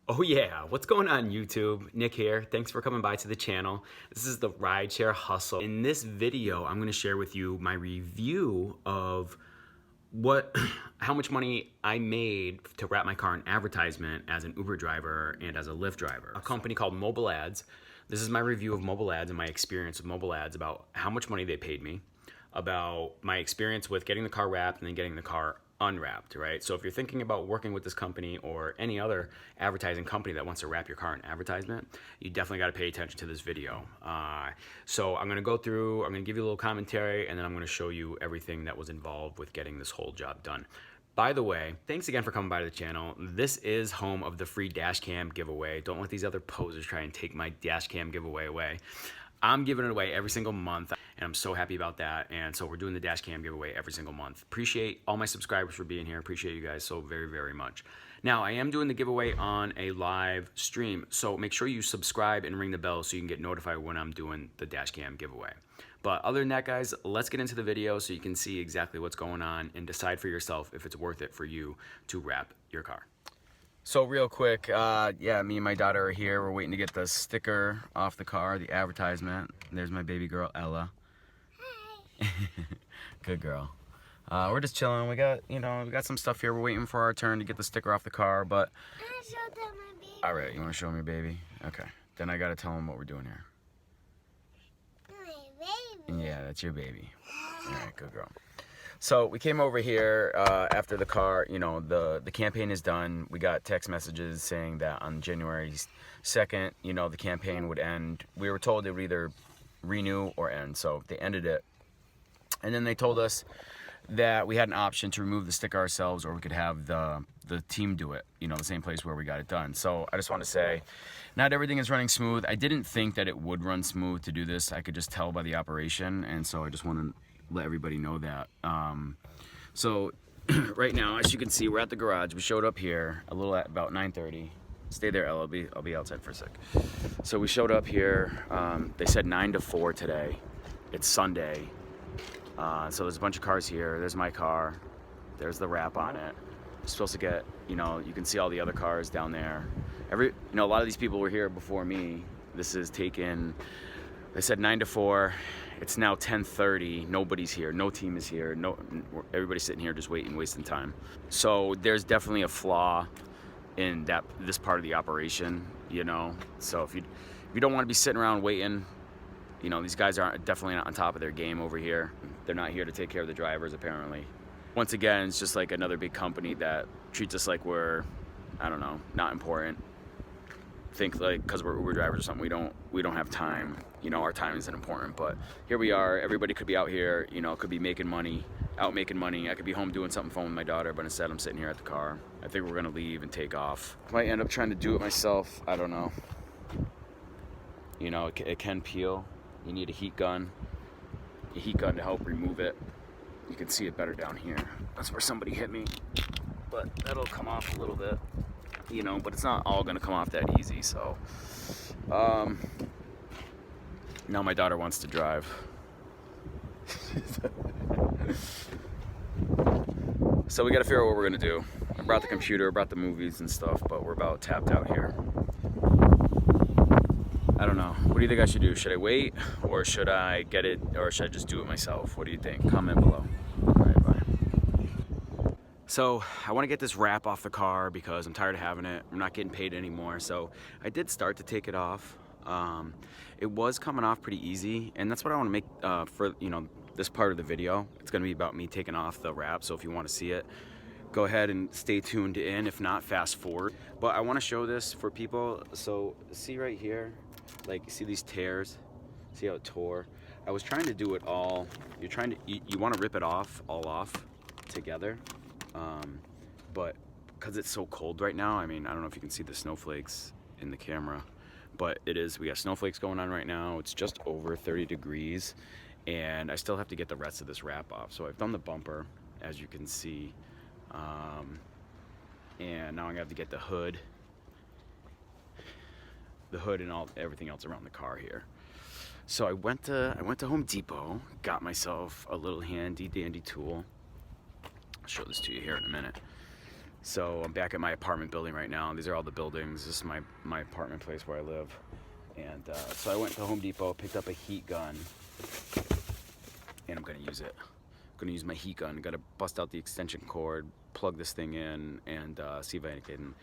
Oh yeah, what's going on YouTube? Nick here. Thanks for coming by to the channel. This is the Rideshare Hustle. In this video, I'm gonna share with you my review of how much money I made to wrap my car in advertisement as an Uber driver and as a Lyft driver. A company called Mobile Ads. This is my review of Mobile Ads and my experience with Mobile Ads, about how much money they paid me, about my experience with getting the car wrapped and then getting the car unwrapped, right? So if you're thinking about working with this company or any other advertising company that wants to wrap your car in advertisement, you definitely got to pay attention to this video. So I'm going to go through, I'm going to give you a little commentary, and then I'm going to show you everything that was involved with getting this whole job done. By the way, thanks again for coming by to the channel. This is home of the free dash cam giveaway. Don't let these other posers try and take my dash cam giveaway away. I'm giving it away every single month, and I'm so happy about that. And so we're doing the dash cam giveaway every single month. Appreciate all my subscribers for being here. Appreciate you guys so very, very much. Now, I am doing the giveaway on a live stream, so make sure you subscribe and ring the bell so you can get notified when I'm doing the dash cam giveaway. But other than that, guys, let's get into the video so you can see exactly what's going on and decide for yourself if it's worth it for you to wrap your car. So real quick, yeah, me and my daughter are here. We're waiting to get the sticker off the car, the advertisement. There's my baby girl, Ella. Hi. Good girl. We're just chilling. We got some stuff here. We're waiting for our turn to get the sticker off the car, but... I want to show them my baby. All right, you want to show me your baby? Okay. Then I got to tell them what we're doing here. My baby. Yeah, that's your baby. All right, good girl. So we came over here after the car, the campaign is done. We got text messages saying that on January 2nd, the campaign would end. We were told it would either renew or end, so they ended it. And then they told us that we had an option to remove the sticker ourselves, or we could have the team do it, the same place where we got it done. So I just want to say, not everything is running smooth. I didn't think that it would run smooth to do this. I could just tell by the operation, and so I just want to let everybody know that. So right now, as you can see, we're at the garage. We showed up here a little at about 9:30. Stay there, Ella. I'll be outside for a sec. So we showed up here. They said 9 to 4 today. It's Sunday. So there's a bunch of cars here. There's my car. There's the wrap on it. We're supposed to get, you can see all the other cars down there. A lot of these people were here before me. This is taken, they said 9 to 4. It's now 10:30. Nobody's here. No team is here. Everybody's sitting here just waiting, wasting time. So there's definitely a flaw in this part of the operation, So if you don't want to be sitting around waiting, these guys aren't definitely not on top of their game over here. They're not here to take care of the drivers, apparently. Once again, it's just like another big company that treats us like we're, I don't know, not important. Think like because we're Uber drivers or something, we don't have time. Our time isn't important. But here we are. Everybody could be out here. Could be making money, out making money. I could be home doing something fun with my daughter, but instead I'm sitting here at the car. I think we're gonna leave and take off. Might end up trying to do it myself. I don't know. It can peel. You need a heat gun to help remove it. You can see it better down here. That's where somebody hit me, but that'll come off a little bit. But it's not all gonna come off that easy. So now my daughter wants to drive. So we gotta figure out what we're gonna do. I brought the computer, I brought the movies and stuff, but we're about tapped out here. I don't know. What do you think I should do? Should I wait, or should I get it, or should I just do it myself? What do you think? Comment below. All right, bye. So I want to get this wrap off the car because I'm tired of having it. I'm not getting paid anymore. So I did start to take it off. It was coming off pretty easy, and that's what I want to make for this part of the video. It's going to be about me taking off the wrap. So if you want to see it, go ahead and stay tuned in. If not, fast forward. But I want to show this for people. So see right here, like see these tears. See how it tore? I was trying to do it all. You want to rip it off, all off together. But because it's so cold right now, I don't know if you can see the snowflakes in the camera, but we got snowflakes going on right now. It's just over 30 degrees, and I still have to get the rest of this wrap off. So I've done the bumper, as you can see, and now I have to get the hood and everything else around the car here. So I went to Home Depot, got myself a little handy dandy tool. I'll show this to you here in a minute. So I'm back at my apartment building right now. These are all the buildings. This is my apartment place where I live. And so I went to Home Depot, picked up a heat gun, and I'm gonna use it. I'm gonna use my heat gun. Gotta bust out the extension cord, plug this thing in, and see if I can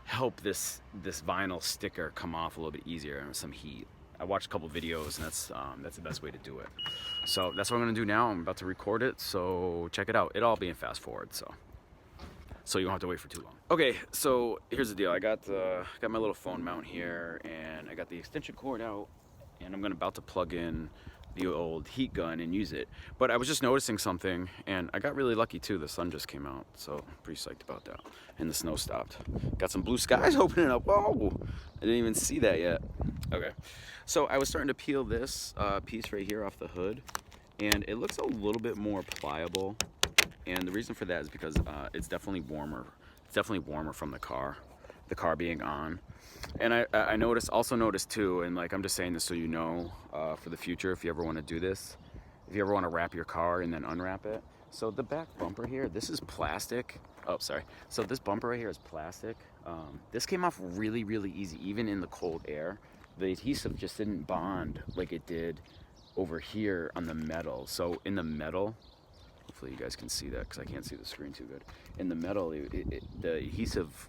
help this vinyl sticker come off a little bit easier with some heat. I watched a couple videos, and that's the best way to do it. So that's what I'm gonna do now. I'm about to record it, so check it out. It'll all be in fast forward, so you don't have to wait for too long. Okay, so here's the deal. I got my little phone mount here, and I got the extension cord out, and I'm about to plug in the old heat gun and use it. But I was just noticing something, and I got really lucky too. The sun just came out, so I'm pretty psyched about that. And the snow stopped. Got some blue skies opening up. Whoa! I didn't even see that yet. Okay, so I was starting to peel this piece right here off the hood, and it looks a little bit more pliable. And the reason for that is because it's definitely warmer. It's definitely warmer from the car being on. And I also noticed too, and like I'm just saying this so you know, for the future, if you ever want to do this, if you ever want to wrap your car and then unwrap it. So the back bumper here, this is plastic. Oh, sorry. So this bumper right here is plastic. This came off really, really easy, even in the cold air. The adhesive just didn't bond like it did over here on the metal. So in the metal, hopefully you guys can see that because I can't see the screen too good. In the metal, the adhesive,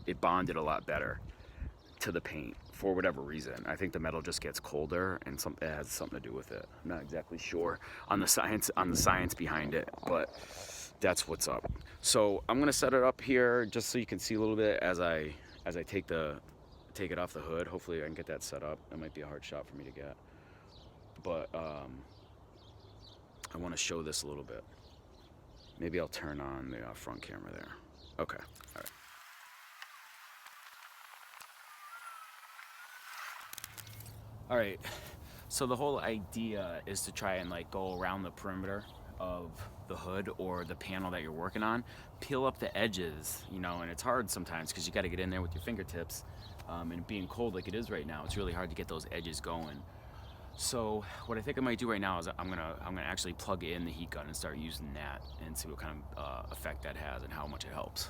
it bonded a lot better to the paint for whatever reason. I think the metal just gets colder, and it has something to do with it. I'm not exactly sure on the science behind it, but that's what's up. So I'm gonna set it up here just so you can see a little bit as I take it off the hood. Hopefully I can get that set up. It might be a hard shot for me to get, but I want to show this a little bit. Maybe I'll turn on the front camera there. Okay, all right. All right, so the whole idea is to try and like go around the perimeter of the hood or the panel that you're working on, peel up the edges, you know, and it's hard sometimes because you got to get in there with your fingertips, and being cold like it is right now, it's really hard to get those edges going. So what I think I might do right now is I'm gonna actually plug in the heat gun and start using that and see what kind of effect that has and how much it helps.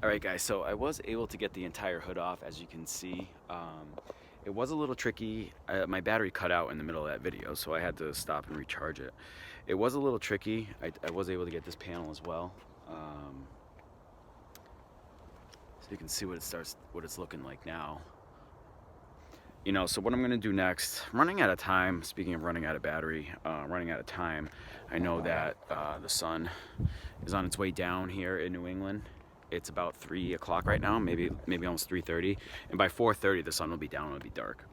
All right, guys, so I was able to get the entire hood off, as you can see. It was a little tricky. My battery cut out in the middle of that video, so I had to stop and recharge it. It was a little tricky. I was able to get this panel as well. So you can see what it's looking like now. You know, so what I'm gonna do next, I'm running out of time. Speaking of running out of battery, running out of time, I know that the sun is on its way down here in New England. It's about 3 o'clock right now, maybe almost 3:30, and by 4:30 the sun will be down, it'll be dark.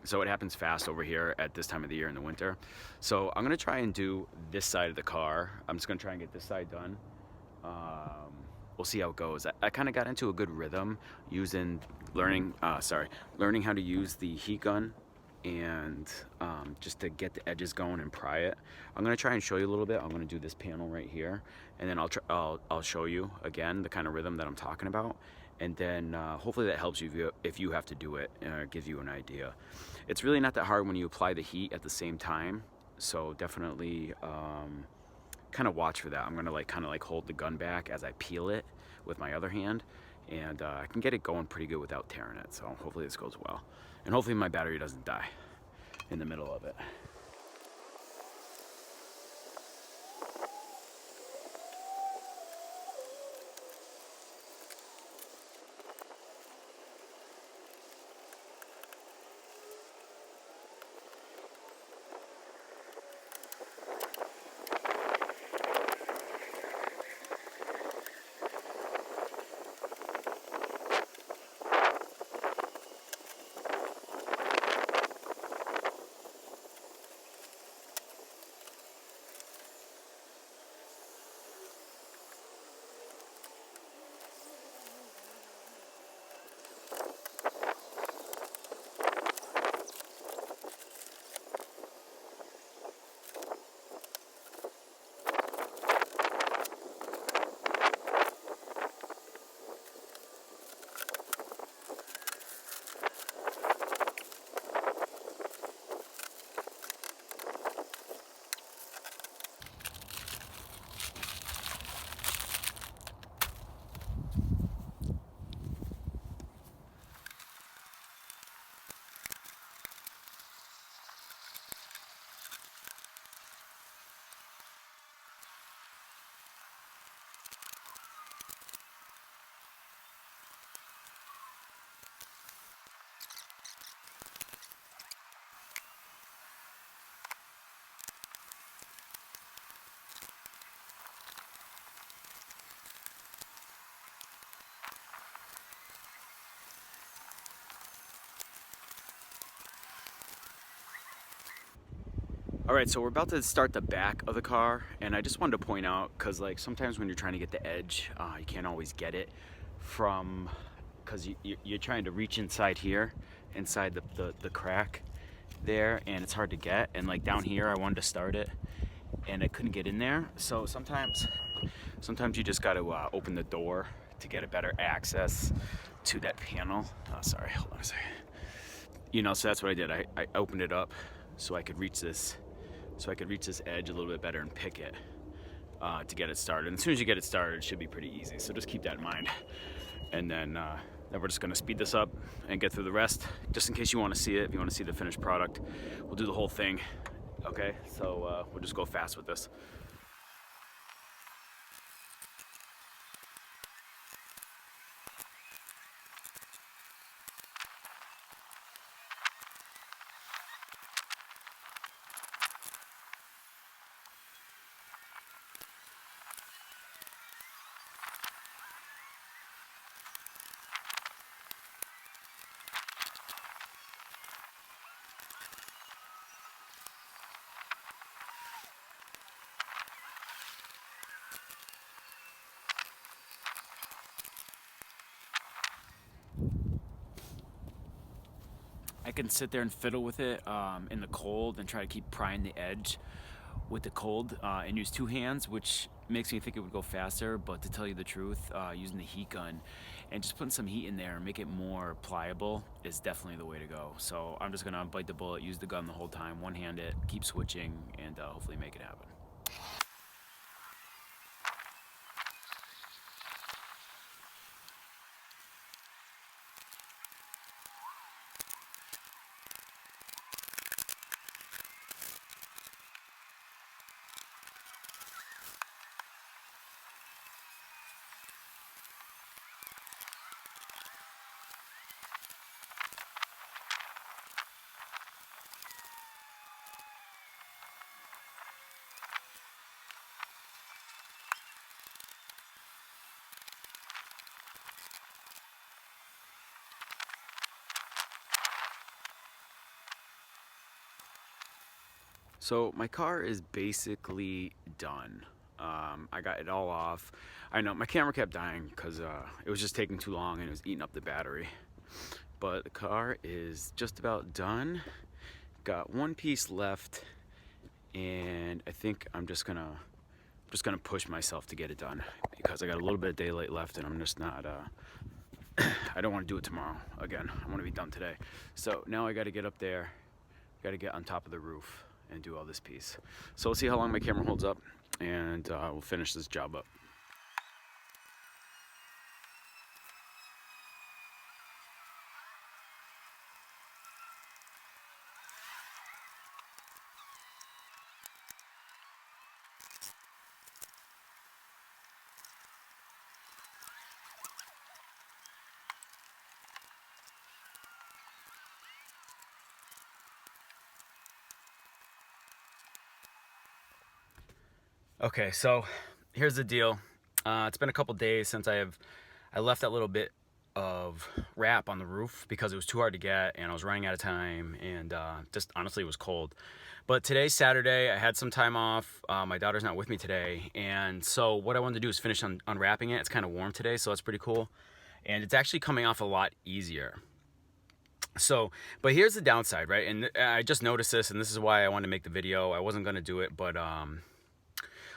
So it happens fast over here at this time of the year in the winter. So I'm gonna try and do this side of the car. I'm just gonna try and get this side done. We'll see how it goes. I kind of got into a good rhythm learning how to use the heat gun, and just to get the edges going and pry it. I'm gonna try and show you a little bit. I'm gonna do this panel right here, and then I'll show you again the kind of rhythm that I'm talking about, and then hopefully that helps you if you have to do it, gives you an idea. It's really not that hard when you apply the heat at the same time, so definitely kind of watch for that. I'm gonna kind of hold the gun back as I peel it with my other hand, and I can get it going pretty good without tearing it. So hopefully this goes well, and hopefully my battery doesn't die in the middle of it. All right, so we're about to start the back of the car, and I just wanted to point out, because like sometimes when you're trying to get the edge, you can't always get it from, because you're trying to reach inside here, inside the crack there, and it's hard to get. And like down here, I wanted to start it, and I couldn't get in there. So sometimes you just got to open the door to get a better access to that panel. Oh, sorry, hold on a second. You know, so that's what I did. I opened it up so I could reach this. So I could reach this edge a little bit better and pick it to get it started. And as soon as you get it started, it should be pretty easy. So just keep that in mind. And then we're just gonna speed this up and get through the rest. Just in case you wanna see it, if you wanna see the finished product, we'll do the whole thing. Okay, so we'll just go fast with this. I can sit there and fiddle with it in the cold and try to keep prying the edge with the cold and use two hands, which makes me think it would go faster. But to tell you the truth, using the heat gun and just putting some heat in there and make it more pliable is definitely the way to go. So I'm just gonna bite the bullet, use the gun the whole time, one hand it, keep switching, and hopefully make it happen. So my car is basically done. I got it all off. I know my camera kept dying because it was just taking too long and it was eating up the battery. But the car is just about done. Got one piece left, and I think I'm just gonna push myself to get it done because I got a little bit of daylight left, and I'm just not. I don't want to do it tomorrow again. I want to be done today. So now I got to get up there. Got to get on top of the roof and do all this piece. So we'll see how long my camera holds up, and we'll finish this job up. Okay, so here's the deal. It's been a couple days since I left that little bit of wrap on the roof because it was too hard to get and I was running out of time, and just honestly it was cold. But today's Saturday, I had some time off. My daughter's not with me today, and so what I wanted to do is finish unwrapping it. It's kind of warm today, so that's pretty cool, and it's actually coming off a lot easier. So, but here's the downside, right? And I just noticed this, and this is why I wanted to make the video. I wasn't going to do it, but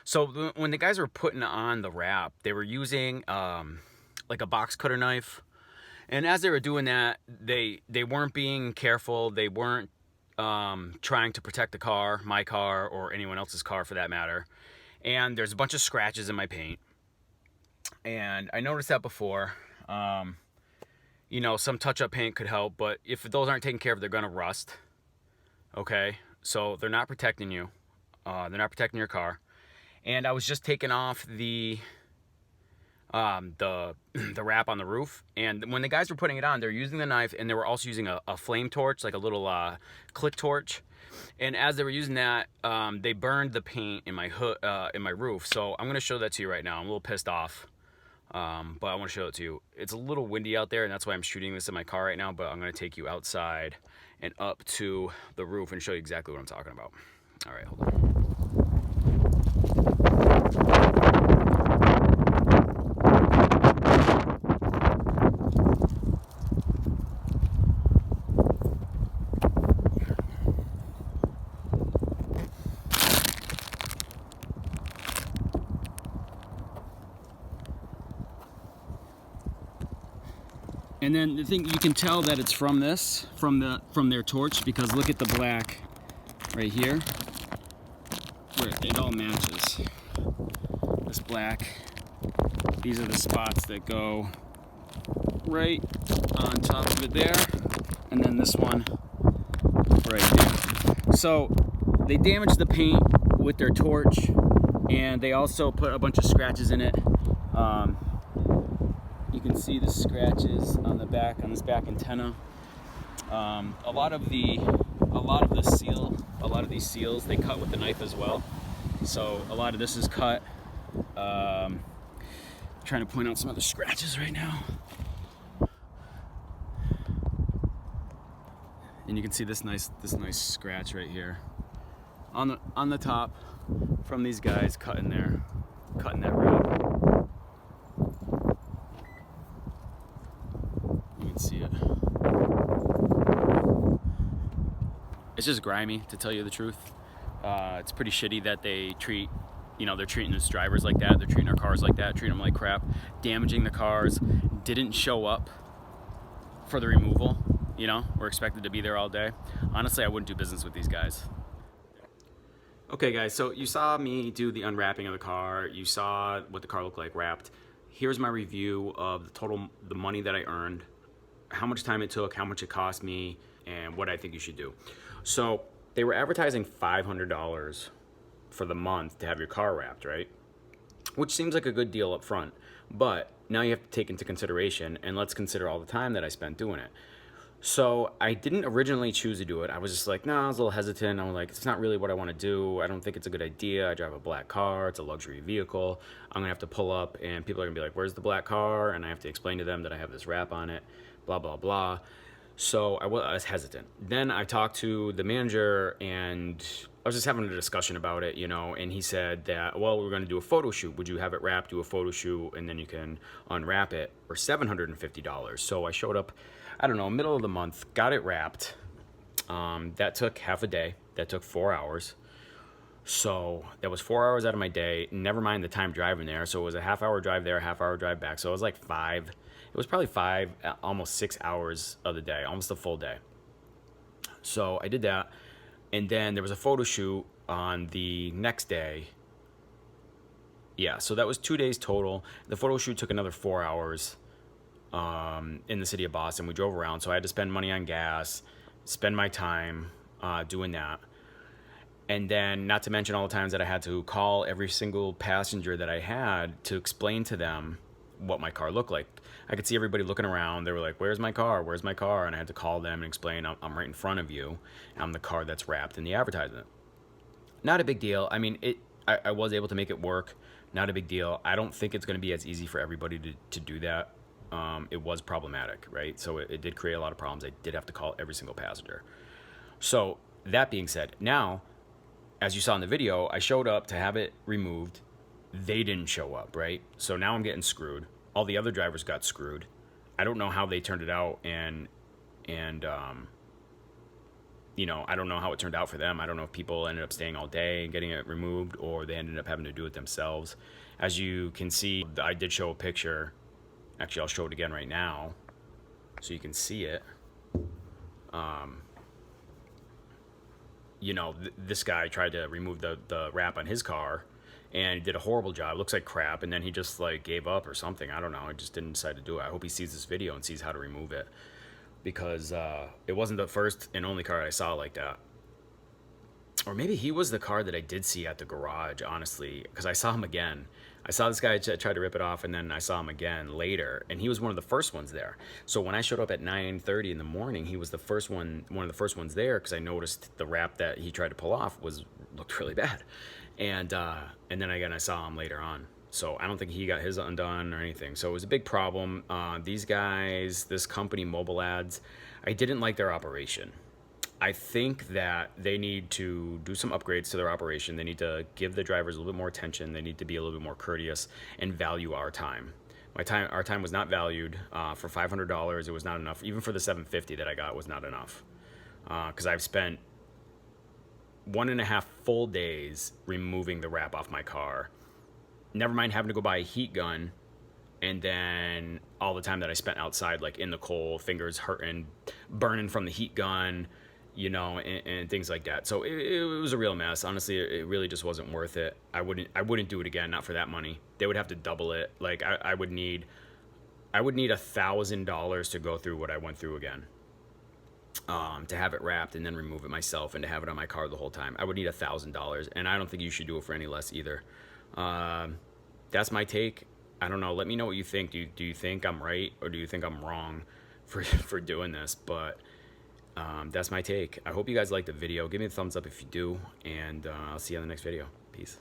so when the guys were putting on the wrap, they were using like a box cutter knife. And as they were doing that, they weren't being careful. They weren't trying to protect the car, my car, or anyone else's car for that matter. And there's a bunch of scratches in my paint. And I noticed that before. You know, some touch-up paint could help, but if those aren't taken care of, they're gonna rust. Okay, so they're not protecting you. They're not protecting your car. And I was just taking off the wrap on the roof, and when the guys were putting it on, they're using the knife, and they were also using a flame torch, like a little click torch. And as they were using that, they burned the paint in my hood, in my roof. So I'm gonna show that to you right now. I'm a little pissed off, but I want to show it to you. It's a little windy out there, and that's why I'm shooting this in my car right now. But I'm gonna take you outside and up to the roof and show you exactly what I'm talking about. All right, hold on. And then the thing, you can tell that it's from this, from their torch, because look at the black right here, where it all matches. This black, these are the spots that go right on top of it there, and then this one right there. So they damaged the paint with their torch, and they also put a bunch of scratches in it. You can see the scratches on the back, on this back antenna. A lot of these seals, they cut with the knife as well. So a lot of this is cut. Trying to point out some other scratches right now. And you can see this nice scratch right here on the top from these guys cutting that wrap. You can see it. It's just grimy, to tell you the truth. It's pretty shitty that they treat, they're treating us drivers like that. They're treating our cars like that, treating them like crap, damaging the cars. Didn't show up for the removal. We're expected to be there all day. Honestly, I wouldn't do business with these guys. Okay guys, so you saw me do the unwrapping of the car. You saw what the car looked like wrapped. Here's my review of the money that I earned, how much time it took, how much it cost me, and what I think you should do. So they were advertising $500 for the month to have your car wrapped, right? Which seems like a good deal up front, but now you have to take into consideration, and let's consider all the time that I spent doing it. So I didn't originally choose to do it. I was just like, no, I was a little hesitant. I was like, it's not really what I want to do. I don't think it's a good idea. I drive a black car. It's a luxury vehicle. I'm going to have to pull up and people are going to be like, where's the black car? And I have to explain to them that I have this wrap on it, blah, blah, blah. So I was hesitant. Then I talked to the manager and I was just having a discussion about it, and he said that, well, we're going to do a photo shoot. Would you have it wrapped, do a photo shoot, and then you can unwrap it for $750. So I showed up, I don't know, middle of the month, got it wrapped. That took half a day. That took 4 hours. So that was 4 hours out of my day, never mind the time driving there. So it was a half-hour drive there, half-hour drive back. So it was like it was probably 5, almost 6 hours of the day, almost a full day. So I did that. And then there was a photo shoot on the next day. Yeah, so that was 2 days total. The photo shoot took another 4 hours in the city of Boston. We drove around, so I had to spend money on gas, spend my time doing that. And then, not to mention all the times that I had to call every single passenger that I had to explain to them what my car looked like. I could see everybody looking around. They were like, where's my car? Where's my car? And I had to call them and explain, I'm right in front of you. I'm the car that's wrapped in the advertisement. Not a big deal. I mean, I was able to make it work. Not a big deal. I don't think it's going to be as easy for everybody to do that. It was problematic, right? So it did create a lot of problems. I did have to call every single passenger. So that being said, now, as you saw in the video, I showed up to have it removed. They didn't show up, right? So now I'm getting screwed. All the other drivers got screwed. I don't know how they turned it out, and I don't know how it turned out for them. I don't know if people ended up staying all day and getting it removed, or they ended up having to do it themselves. As you can see, I did show a picture. Actually, I'll show it again right now so you can see it. This guy tried to remove the wrap on his car and did a horrible job. It looks like crap, and then he just gave up or something. I don't know. I just didn't decide to do it. I hope he sees this video and sees how to remove it, because it wasn't the first and only car I saw like that. Or maybe he was the car that I did see at the garage, honestly, because I saw him again. I saw this guy try to rip it off, and then I saw him again later, and he was one of the first ones there. So when I showed up at 9:30 in the morning, he was the first one of the first ones there, because I noticed the wrap that he tried to pull off looked really bad. And then again, I saw him later on. So I don't think he got his undone or anything. So it was a big problem. These guys, this company, Mobile Ads, I didn't like their operation. I think that they need to do some upgrades to their operation. They need to give the drivers a little bit more attention. They need to be a little bit more courteous and value our time. Our time was not valued. For $500, it was not enough. Even for the $750 that I got, was not enough. Because I've spent 1.5 full days removing the wrap off my car. Never mind having to go buy a heat gun, and then all the time that I spent outside, like in the cold, fingers hurting, burning from the heat gun, you know, and things like that. So it was a real mess. Honestly, it really just wasn't worth it. I wouldn't do it again, not for that money. They would have to double it. Like I would need $1,000 to go through what I went through again. To have it wrapped and then remove it myself and to have it on my car the whole time. I would need $1,000, and I don't think you should do it for any less either. That's my take. I don't know. Let me know what you think. Do you think I'm right, or do you think I'm wrong for doing this? But that's my take. I hope you guys liked the video. Give me a thumbs up if you do, and I'll see you on the next video. Peace.